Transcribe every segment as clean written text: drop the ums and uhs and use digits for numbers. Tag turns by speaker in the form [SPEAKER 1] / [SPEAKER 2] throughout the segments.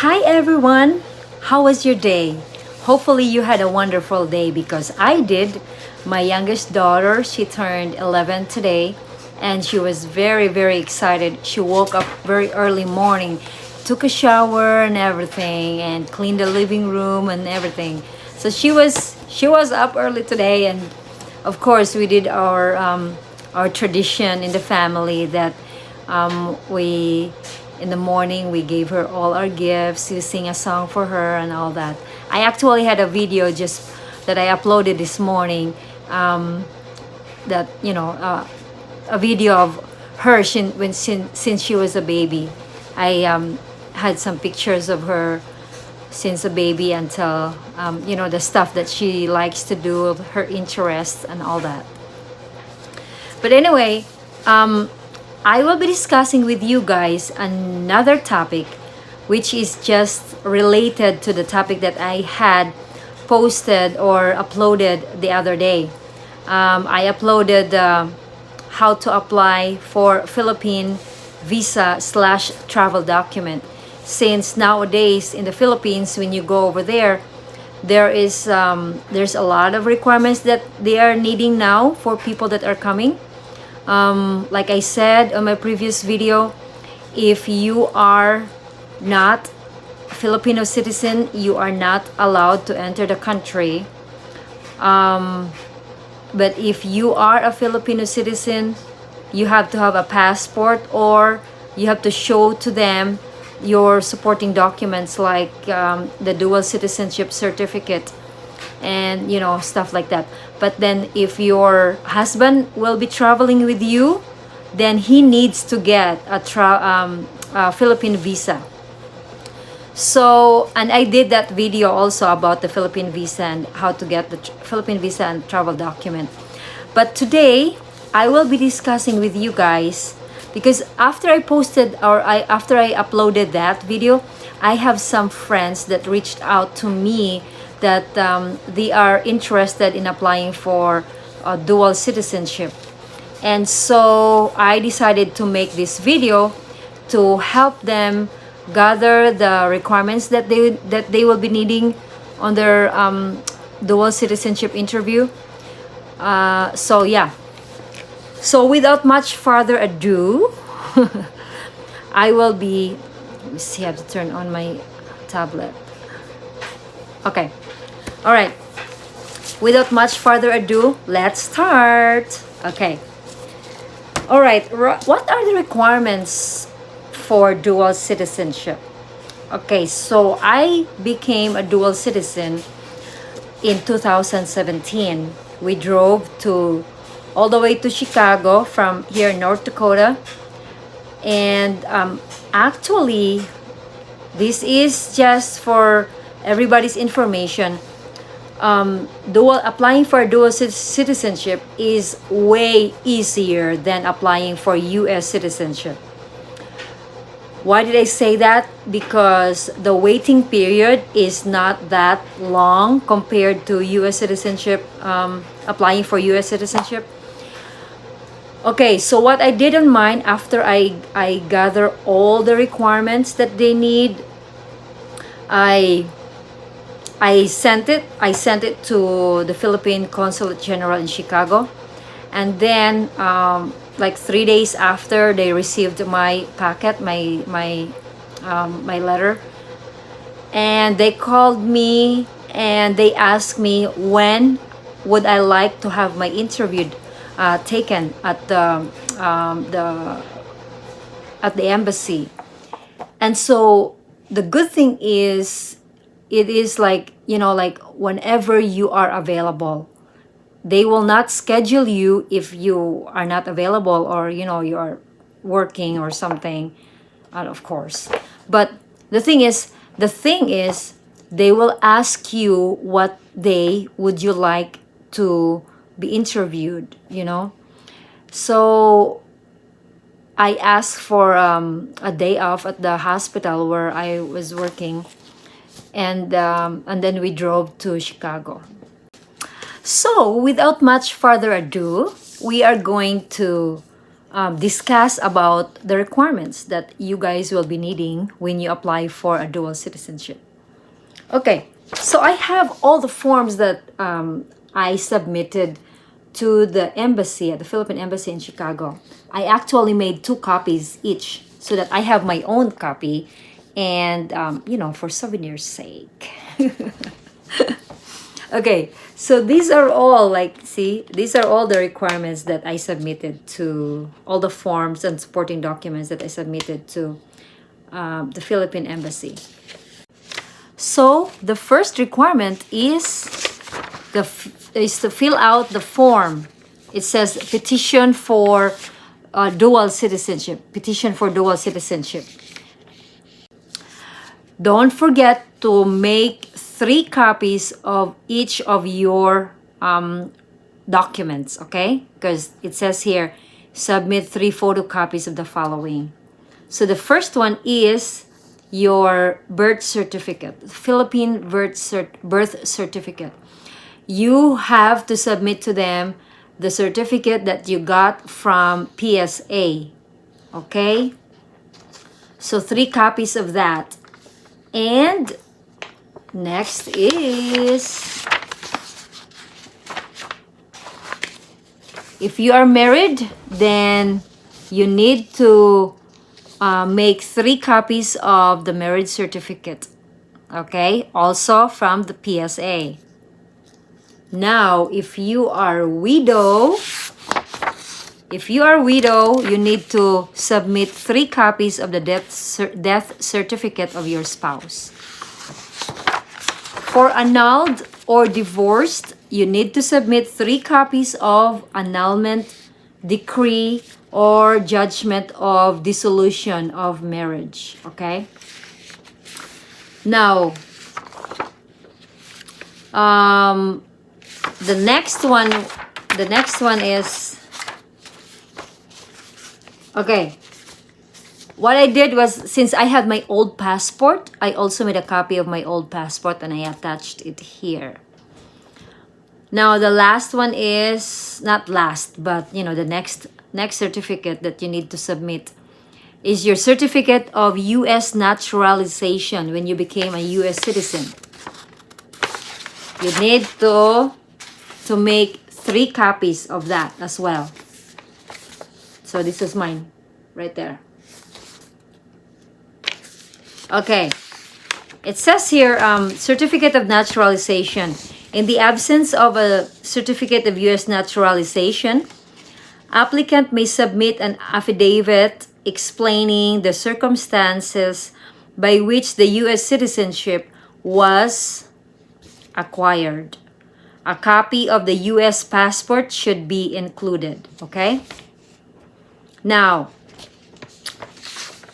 [SPEAKER 1] Hi everyone! How was your day? Hopefully you had a wonderful day because I did. My youngest daughter, she turned 11 today and she was very excited. She woke up very early morning, took a shower and everything and cleaned the living room and everything. So she was up early today, and of course we did our tradition in the family that we in the morning we gave her all our gifts, we sing a song for her and all that. I actually had a video just that I uploaded this morning, that a video of her since she was a baby. I had some pictures of her since a baby until the stuff that she likes to do, her interests and all that. But anyway, I will be discussing with you guys another topic which is just related to the topic that I had posted or uploaded the other day. I uploaded how to apply for Philippine visa / travel document. Since nowadays in the Philippines, when you go over there, there's a lot of requirements that they are needing now for people that are coming. Like I said on my previous video, if you are not a Filipino citizen, you are not allowed to enter the country. But if you are a Filipino citizen, you have to have a passport, or you have to show to them your supporting documents like the dual citizenship certificate and stuff like that. But then if your husband will be traveling with you, then he needs to get a Philippine visa. So, and I did that video also about the Philippine visa and how to get the Philippine visa and travel document. But today I will be discussing with you guys, because after I uploaded that video, I have some friends that reached out to me that they are interested in applying for dual citizenship. And so I decided to make this video to help them gather the requirements that they will be needing on their dual citizenship interview. So yeah. So without much further ado, I will be, let me see, I have to turn on my tablet. Okay. All right. Without much further ado, let's start. Okay. All right. What are the requirements for dual citizenship? Okay, so I became a dual citizen in 2017. We drove all the way to Chicago from here in North Dakota. And actually, this is just for everybody's information. Applying for dual citizenship is way easier than applying for U.S. citizenship. Why did I say that? Because the waiting period is not that long compared to U.S. citizenship, applying for U.S. citizenship. Okay, so what I did in mind after I gather all the requirements that they need, I sent it to the Philippine Consulate General in Chicago, and then like 3 days after they received my packet, my letter, and they called me and they asked me when would I like to have my interview taken at the embassy. And so the good thing is, it is like whenever you are available. They will not schedule you if you are not available, or you are working or something, of course. But the thing is they will ask you what day would you like to be interviewed. So I asked for a day off at the hospital where I was working, and then we drove to Chicago. So without much further ado, we are going to discuss about the requirements that you guys will be needing when you apply for a dual citizenship. Okay, so I have all the forms that I submitted to the embassy, at the Philippine Embassy in Chicago. I actually made 2 copies each so that I have my own copy and, for souvenir's sake. Okay, so these are all, like, see, these are all the requirements that I submitted to, all the forms and supporting documents that I submitted to the Philippine Embassy. So the first requirement is to fill out the form. It says petition for dual citizenship. Petition for dual citizenship. Don't forget to make 3 copies of each of your documents, okay? Because it says here, submit 3 photocopies of the following. So the first one is your birth certificate, Philippine birth certificate. You have to submit to them the certificate that you got from PSA, okay? So 3 copies of that. And next is, if you are married, then you need to make 3 copies of the marriage certificate, okay? Also from the PSA. Now, if you are widow, you need to submit 3 copies of the death certificate of your spouse. For annulled or divorced, you need to submit 3 copies of annulment decree or judgment of dissolution of marriage, okay? Now, the next one is, okay, what I did was, since I had my old passport, I also made a copy of my old passport and I attached it here. Now the last one is, not last, but the next certificate that you need to submit is your certificate of U.S. naturalization when you became a U.S. citizen. You need to make 3 copies of that as well. So this is mine right there. Okay, it says here, certificate of naturalization. In the absence of a certificate of U.S. naturalization, applicant may submit an affidavit explaining the circumstances by which the U.S. citizenship was acquired. A copy of the U.S. passport should be included, okay? Now,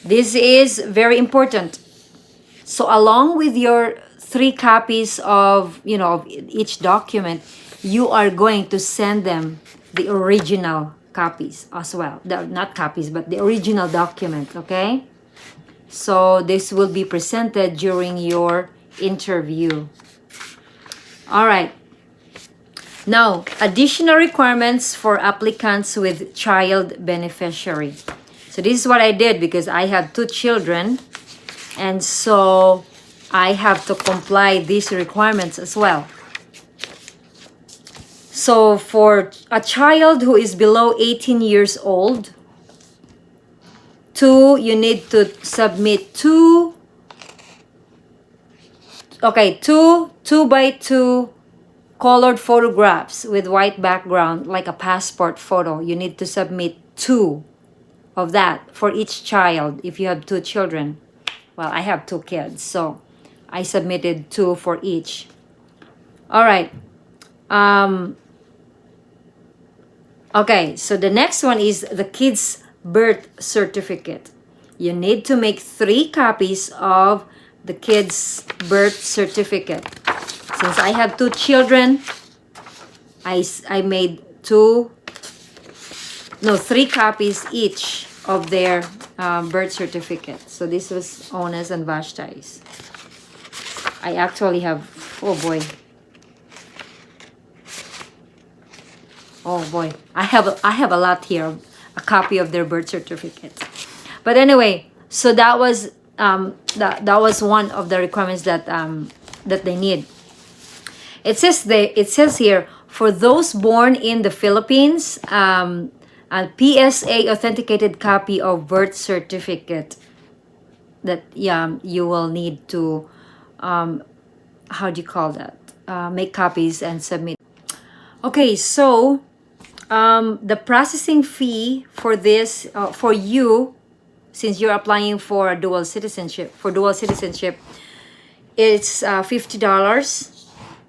[SPEAKER 1] this is very important. So along with your 3 copies of, of each document, you are going to send them the original copies as well. Not copies, but the original document, okay? So this will be presented during your interview. All right. Now, additional requirements for applicants with child beneficiary. So this is what I did because I have 2 children, and so I have to comply these requirements as well. So for a child who is below 18 years old, you need to submit 2 by 2 colored photographs with white background, like a passport photo. You need to submit 2 of that for each child if you have 2 children. Well, I have 2 kids, so I submitted 2 for each. All right. Okay, so the next one is the kid's birth certificate. You need to make 3 copies of the kid's birth certificate. Since I have 2 children, I made 3 copies each of their birth certificate. So this was Ona's and Vashti's. I actually have, oh boy, I have a lot here a copy of their birth certificate. But anyway, so that was one of the requirements that they need. It says here, for those born in the Philippines, a PSA authenticated copy of birth certificate that you will need to how do you call that, make copies and submit. Okay, so the processing fee for this for you, since you're applying for dual citizenship, it's $50.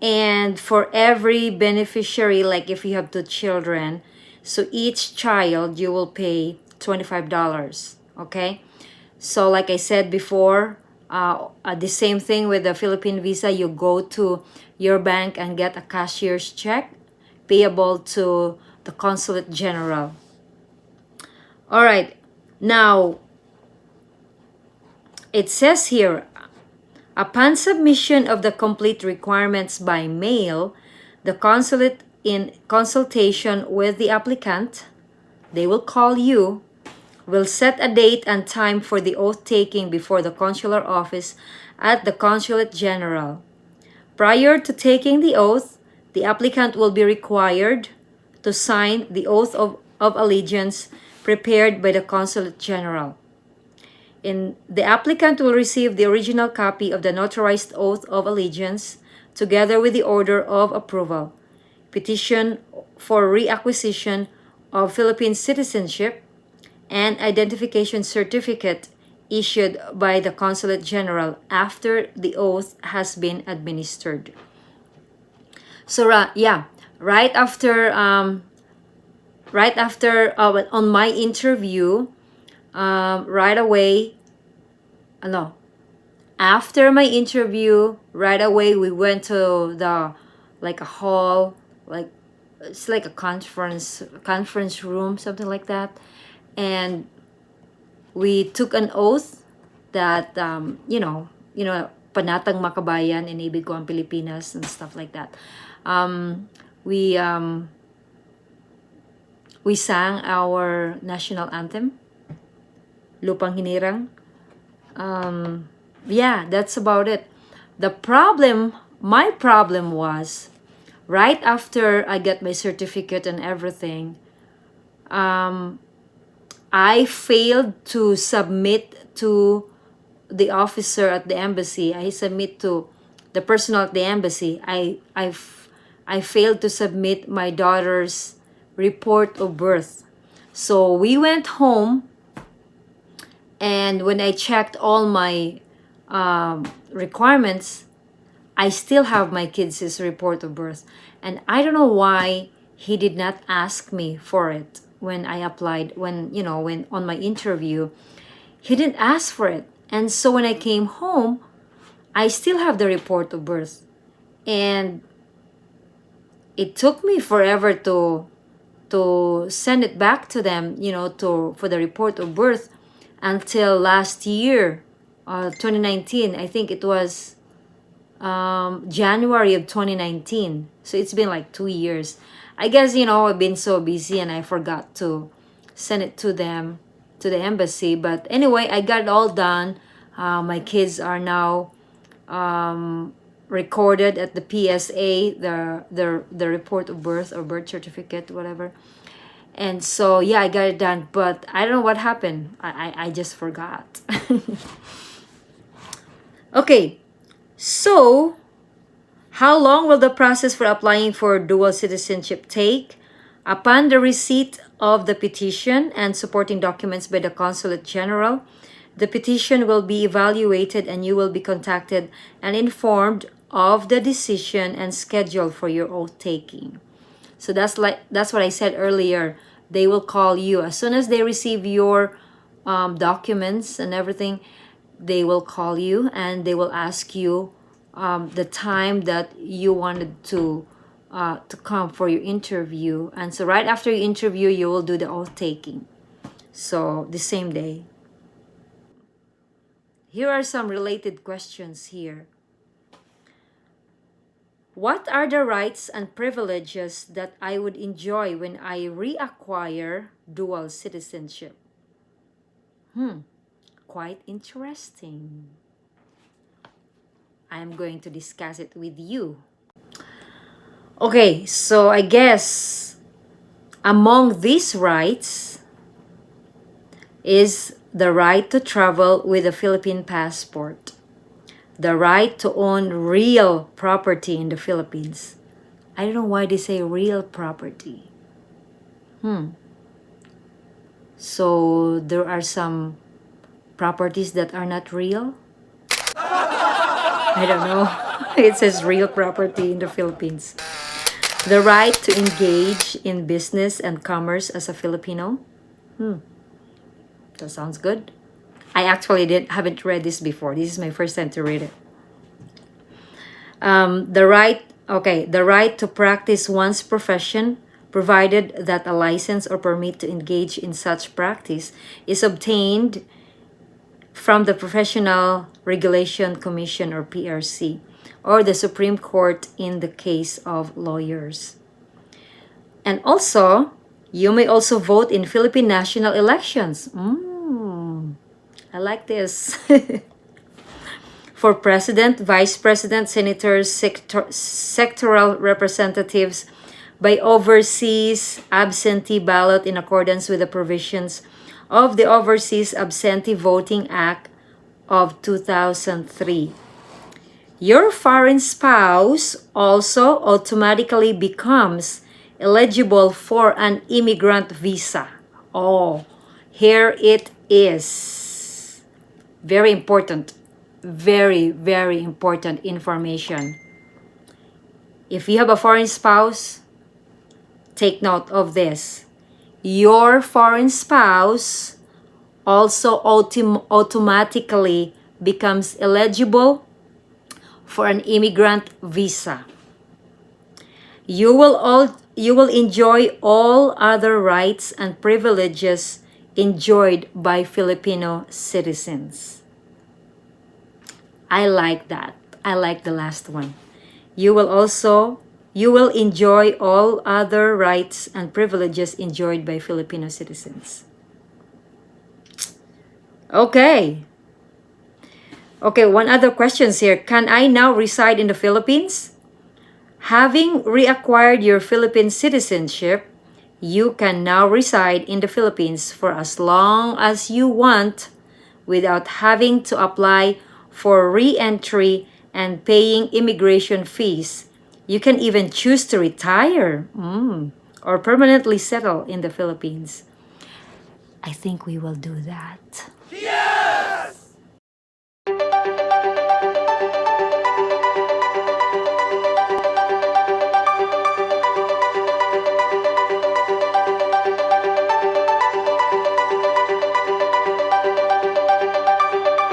[SPEAKER 1] And for every beneficiary, like if you have two children, so each child you will pay $25. Okay, so like I said before, the same thing with the Philippine visa. You go to your bank and get a cashier's check payable to the consulate general. All right, now it says here, upon submission of the complete requirements by mail, the consulate, in consultation with the applicant, they will call you, will set a date and time for the oath taking before the consular office at the consulate general. Prior to taking the oath, the applicant will be required to sign the oath of allegiance prepared by the consulate general. The applicant will receive the original copy of the notarized oath of allegiance together with the order of approval, petition for reacquisition of Philippine citizenship, and identification certificate issued by the consulate general after the oath has been administered. So right after on my interview, right away, after my interview, right away we went to the, like a hall, like it's like a conference room, something like that, and we took an oath that panatang makabayan, inibig ko ang Pilipinas, and stuff like that. We sang our national anthem, Lupang Hinirang. That's about it. My problem was, right after I got my certificate and everything, I failed to submit to the officer at the embassy. I submit to the personnel at the embassy. I failed to submit my daughter's report of birth. So we went home, and when I checked all my requirements, I still have my kids' report of birth. And I don't know why he did not ask me for it when I applied, when on my interview. He didn't ask for it. And so when I came home, I still have the report of birth. And it took me forever to send it back to them, for the report of birth, until last year, 2019. I think it was January of 2019. So it's been like 2 years. I guess, I've been so busy and I forgot to send it to them, to the embassy. But anyway, I got it all done. My kids are now recorded at the PSA, the report of birth or birth certificate, whatever. And so, I got it done. But I don't know what happened. I just forgot. Okay, so how long will the process for applying for dual citizenship take? Upon the receipt of the petition and supporting documents by the Consulate General, the petition will be evaluated and you will be contacted and informed of the decision and schedule for your oath taking. So that's what I said earlier. They will call you as soon as they receive your documents and everything. They will call you and they will ask you the time that you wanted to come for your interview. And so right after your interview, you will do the oath taking. So the same day. Here are some related questions here. What are the rights and privileges that I would enjoy when I reacquire dual citizenship? Quite interesting. I'm going to discuss it with you. Okay, so I guess among these rights is the right to travel with a Philippine passport, the right to own real property in the Philippines. I don't know why they say real property. So there are some properties that are not real? I don't know. It says real property in the Philippines. The right to engage in business and commerce as a Filipino. That sounds good. I actually haven't read this before. This is my first time to read it. The right to practice one's profession, provided that a license or permit to engage in such practice is obtained from the Professional Regulation Commission or PRC, or the Supreme Court in the case of lawyers. And also, you may also vote in Philippine national elections. I like this. For president, vice president, senators, sectoral representatives by overseas absentee ballot in accordance with the provisions of the Overseas Absentee Voting Act of 2003. Your foreign spouse also automatically becomes eligible for an immigrant visa. Oh, here it is. Very important. Very, very important information. If you have a foreign spouse, take note of this. Your foreign spouse also automatically becomes eligible for an immigrant visa. You will enjoy all other rights and privileges enjoyed by Filipino citizens. I like that. I like the last one. You will enjoy all other rights and privileges enjoyed by Filipino citizens. Okay. Okay, one other questions here. Can I now reside in the Philippines? Having reacquired your Philippine citizenship, you can now reside in the Philippines for as long as you want without having to apply for re-entry and paying immigration fees. You can even choose to retire or permanently settle in the Philippines. I think we will do that. Yeah!